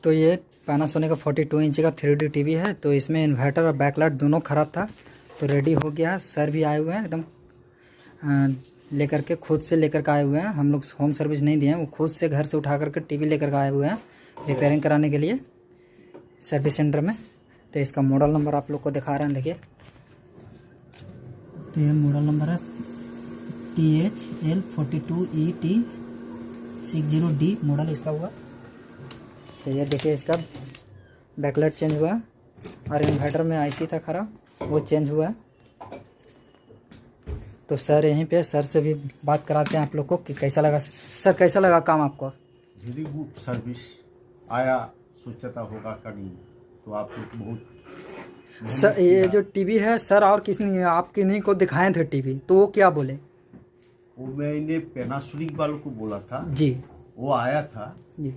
तो ये पैनासोनिक का 42 इंच का 3D टीवी है। तो इसमें इन्वर्टर और बैकलाइट दोनों ख़राब था, तो रेडी हो गया। सर भी आए हुए हैं एकदम लेकर के, खुद से लेकर के आए हुए हैं। हम लोग होम सर्विस नहीं दिए हैं, वो खुद से घर से उठा करके टीवी लेकर के आए हुए हैं रिपेयरिंग कराने के लिए सर्विस सेंटर में। तो इसका मॉडल नंबर आप लोग को दिखा रहे हैं, देखिए। तो ये मॉडल नंबर है THL42ET60D मॉडल इसका हुआ। तो ये देखिए, इसका बैकलाइट चेंज हुआ और इन्वर्टर में IC था खराब, वो चेंज हुआ है। तो सर यहीं पे, सर से भी बात कराते हैं आप लोग को कि कैसा लगा। सर कैसा लगा काम आपको? Very good service. आया सोचा था होगा का नहीं, तो आप लोग बहुत सर ये जो टीवी है सर, और किसने आप किन्हीं को दिखाए थे टीवी, तो वो क्या बोले? वो मैंने पैनासोनिक वालों को बोला था जी, वो आया था जी।